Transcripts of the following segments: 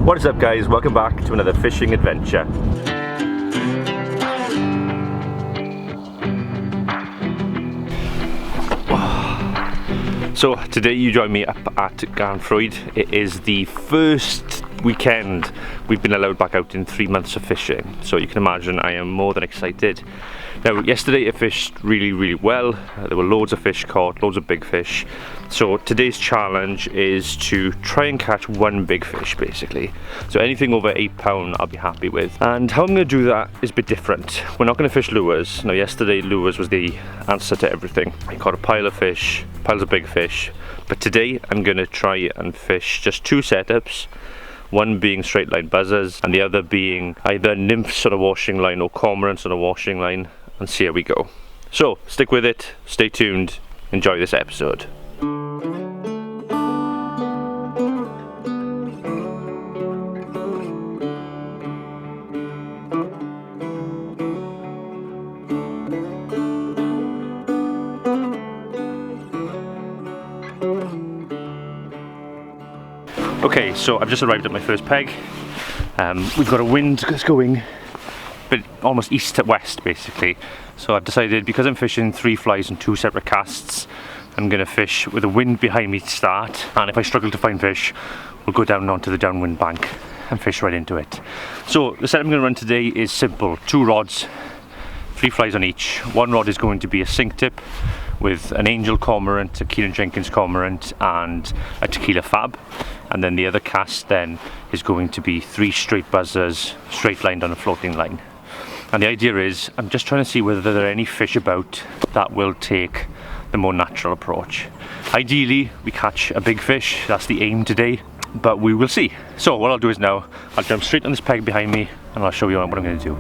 What is up guys, welcome back to another fishing adventure. So today you join me up at Trout. It is the first weekend we've been allowed back out in 3 months of fishing, so you can imagine I am more than excited. Now yesterday I fished really well. There were loads of fish caught, loads of big fish. So today's challenge is to try and catch one big fish basically. So anything over £8 I'll be happy with. And how I'm going to do that is a bit different. We're not going to fish lures. Now yesterday lures was the answer to everything. I caught a pile of fish, piles of big fish. But today I'm going to try and fish just two setups. One being straight line buzzers and the other being either nymphs on a washing line or cormorants on a washing line, and see how we go. So stick with it, stay tuned, enjoy this episode. Okay, so I've just arrived at my first peg. We've got a wind that's going but almost east to west basically. So I've decided, because I'm fishing 3 flies and 2 separate casts, I'm going to fish with the wind behind me to start, and if I struggle to find fish, we'll go down onto the downwind bank and fish right into it. So the set I'm going to run today is simple: 2 rods, 3 flies on each. One rod is going to be a sink tip with an angel cormorant, a Keenan Jenkins cormorant and a tequila fab, and then the other cast then is going to be 3 straight buzzers straight lined on a floating line. And the idea is, I'm just trying to see whether there are any fish about that will take the more natural approach. Ideally we catch a big fish, that's the aim today, but we will see. So what I'll do is now I'll jump straight on this peg behind me and I'll show you what I'm going to do.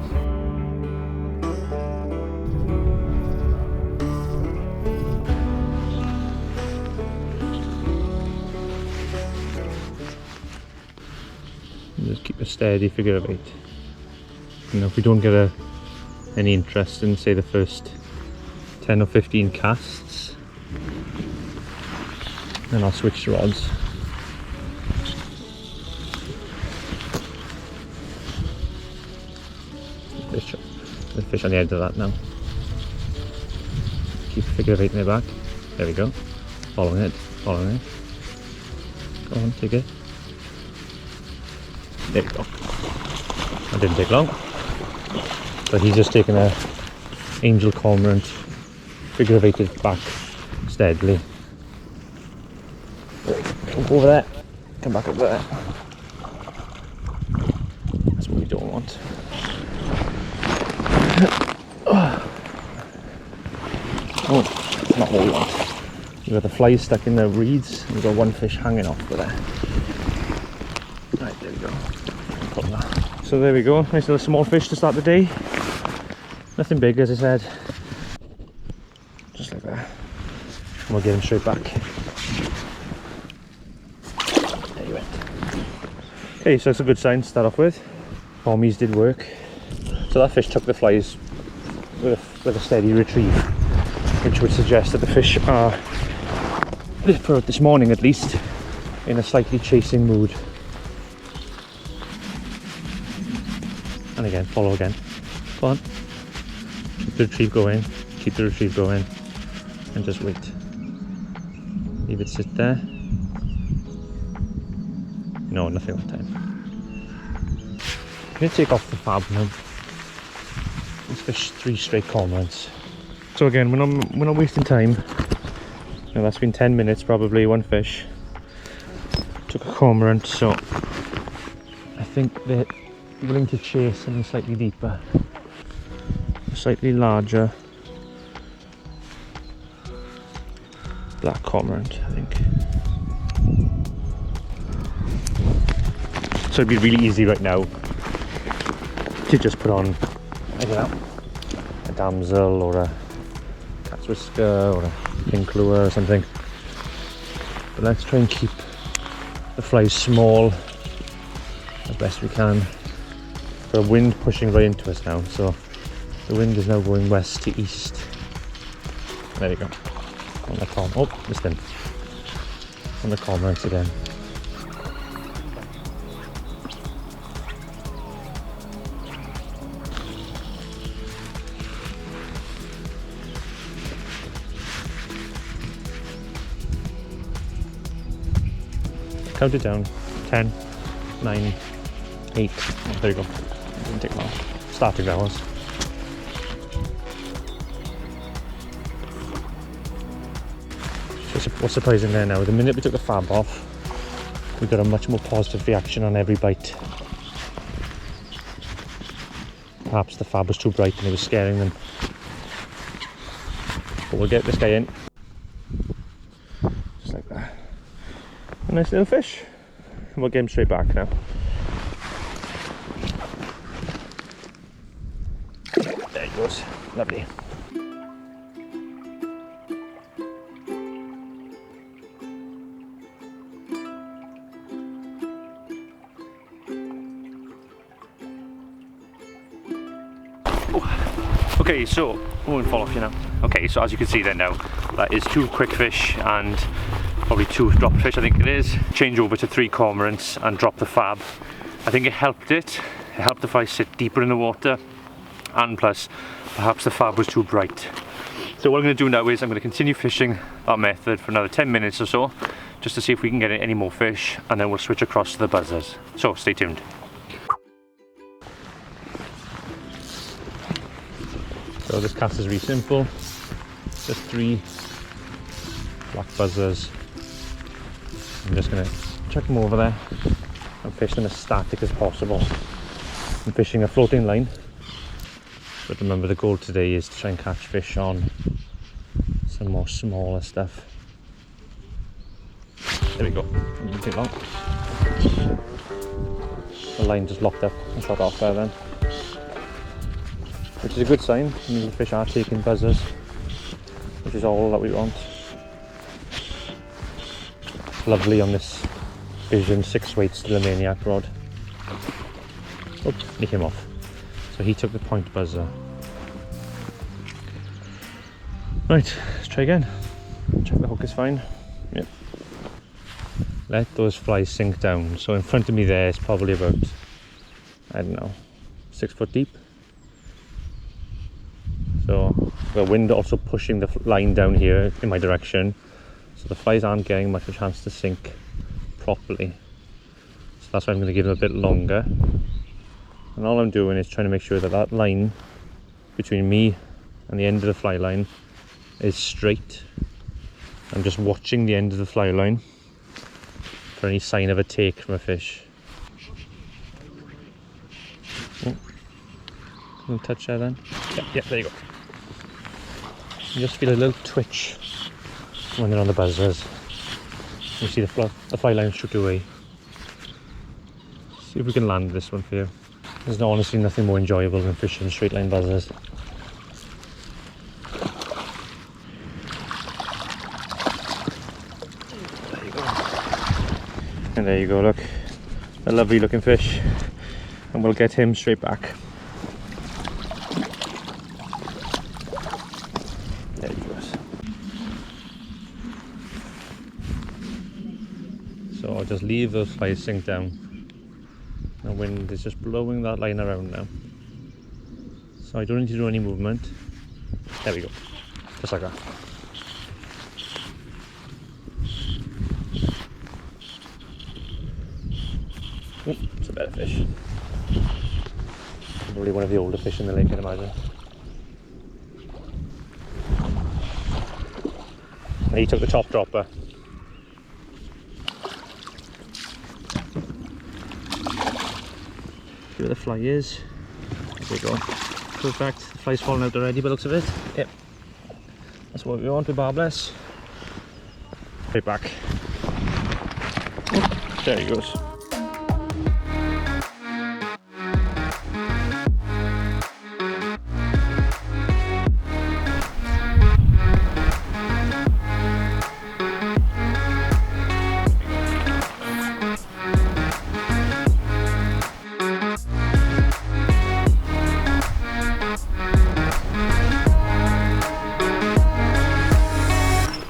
Just keep a steady figure of 8. You know, if we don't get any interest in, say, the first 10 or 15 casts, then I'll switch to rods. The fish on the end of that now. Keep a figure of 8 in the back. There we go. Following it, following it. Go on, take it. There we go. That didn't take long. But he's just taken a angel cormorant, figure of 8 it back steadily. Don't go over there. Come back up there. That's what we don't want. Oh, that's not what we want. We've got the flies stuck in the reeds. We've got one fish hanging off of there. Right, there we go. So there we go, nice little small fish to start the day. Nothing big, as I said. Just like that. And we'll get him straight back. There you went. Okay, so that's a good sign to start off with. Bommies did work. So that fish took the flies with a steady retrieve, which would suggest that the fish are, for this morning at least, in a slightly chasing mood. And again, follow again. Go on. Keep the retrieve going. Keep the retrieve going. And just wait. Leave it sit there. No, nothing that time. I'm going to take off the fab now. Let's fish 3 straight cormorants. So again, we're not wasting time. Now that's been 10 minutes probably, one fish. Took a cormorant, so I think that willing to chase something slightly deeper, slightly larger black cormorant, I think. So it'd be really easy right now to just put on, I don't know, a damsel or a cat's whisker or a pink lure or something. But let's try and keep the flies small as best we can. Got a wind pushing right into us now, so the wind is now going west to east. There we go. On the missed him. On the cormorants again. count it down. 10, 9, 8. Oh, there you go. Didn't take long. Starting hours. So what's surprising there now, the minute we took the fab off, we got a much more positive reaction on every bite. Perhaps the fab was too bright and it was scaring them. But we'll get this guy in. Just like that. A nice little fish. And we'll get him straight back now. There he goes. Lovely. Okay, so I won't fall off you now. Okay, so as you can see there now, that is 2 quick fish and probably 2 drop fish, I think it is. Change over to 3 cormorants and drop the fab. I think it helped it. It helped the fly sit deeper in the water, and plus perhaps the fab was too bright. So what I'm going to do now is I'm going to continue fishing that method for another 10 minutes or so, just to see if we can get any more fish, and then we'll switch across to the buzzers. So stay tuned. So this cast is really simple, just 3 black buzzers. I'm just going to chuck them over there and fish them as static as possible. I'm fishing a floating line, but remember the goal today is to try and catch fish on some more smaller stuff. There we go, didn't take long. The line just locked up and shot off there then. Which is a good sign. I mean, the fish are taking buzzers, which is all that we want. Lovely on this Vision 6 weight still a maniac rod. Oh, he came off. So he took the point buzzer. Right, let's try again. Check the hook is fine. Yep. Let those flies sink down. So in front of me there is probably about, I don't know, 6 foot deep. So the wind also pushing the line down here in my direction, so the flies aren't getting much of a chance to sink properly. So that's why I'm going to give them a bit longer. And all I'm doing is trying to make sure that that line between me and the end of the fly line is straight. I'm just watching the end of the fly line for any sign of a take from a fish. Oh. Little touch there then. Yeah, there you go. You just feel a little twitch when they're on the buzzers. You see the fly line shoot away. See if we can land this one for you. There's honestly nothing more enjoyable than fishing straight line buzzers. There you go. And there you go, look. A lovely looking fish. And we'll get him straight back. There he goes. So I'll just leave those flies sink down. The wind is just blowing that line around now. So I don't need to do any movement. There we go. Just like that. Oh, it's a better fish. Probably one of the older fish in the lake, I'd imagine. And he took the top dropper. See where the fly is. There we go. Perfect. The fly's falling out already by the looks of it. Yep. That's what we want with barbless. Right back. Oh, there he goes.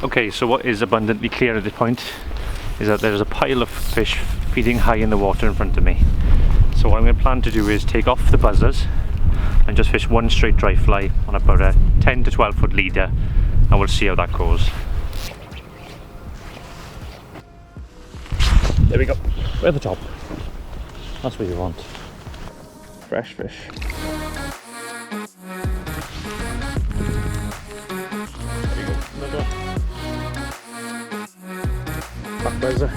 Okay, so what is abundantly clear at this point is that there's a pile of fish feeding high in the water in front of me. So what I'm going to plan to do is take off the buzzers and just fish one straight dry fly on about a 10 to 12 foot leader, and we'll see how that goes. There we go. We're at the top. That's what you want. Fresh fish. There you go. Another back buzzer.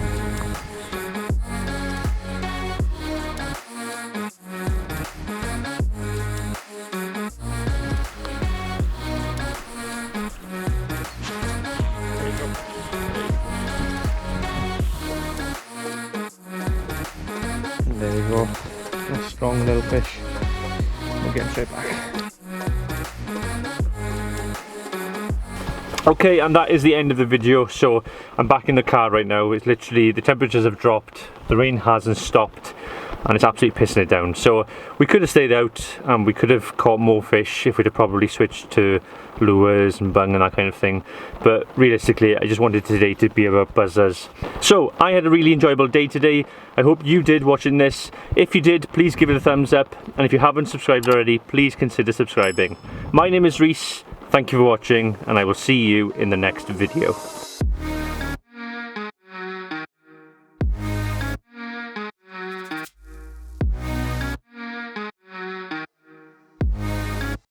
There you go, a strong little fish. We'll get him straight back. Okay, and that is the end of the video. So I'm back in the car right now. It's literally, the temperatures have dropped, the rain hasn't stopped, and it's absolutely pissing it down. So we could have stayed out and we could have caught more fish if we'd have probably switched to lures and bung and that kind of thing, but realistically I just wanted today to be about buzzers. So I had a really enjoyable day today. I hope you did watching this. If you did, please give it a thumbs up, and if you haven't subscribed already, please consider subscribing. My name is Rhys, thank you for watching, and I will see you in the next video.